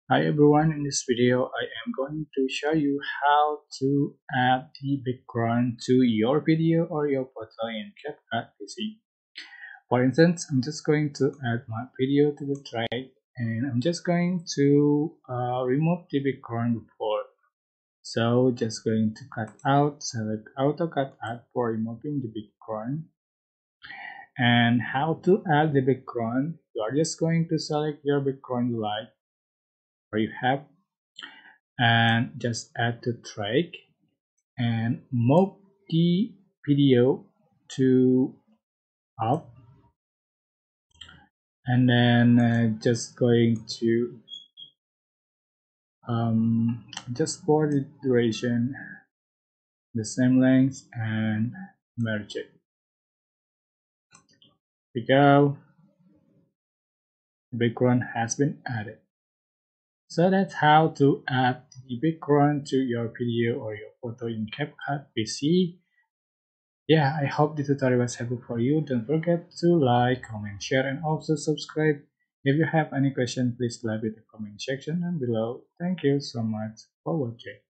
Hi everyone, in this video I am going to show you how to add the background to your video or your photo in CapCut PC. For instance, I'm just going to add my video to the track and I'm just going to remove the background before. So just going to cut out, select auto cut out for removing the background. And how to add the background, you are just going to select your background light where you have and just add the track and move the video to up, and then just going to just for the duration the same length and merge it. Here we go, the background has been added. So that's how to add the background to your video or your photo in CapCut PC. Yeah, I hope the tutorial was helpful for you. Don't forget to like, comment, share, and also subscribe. If you have any question, please leave it in the comment section down below. Thank you so much for watching.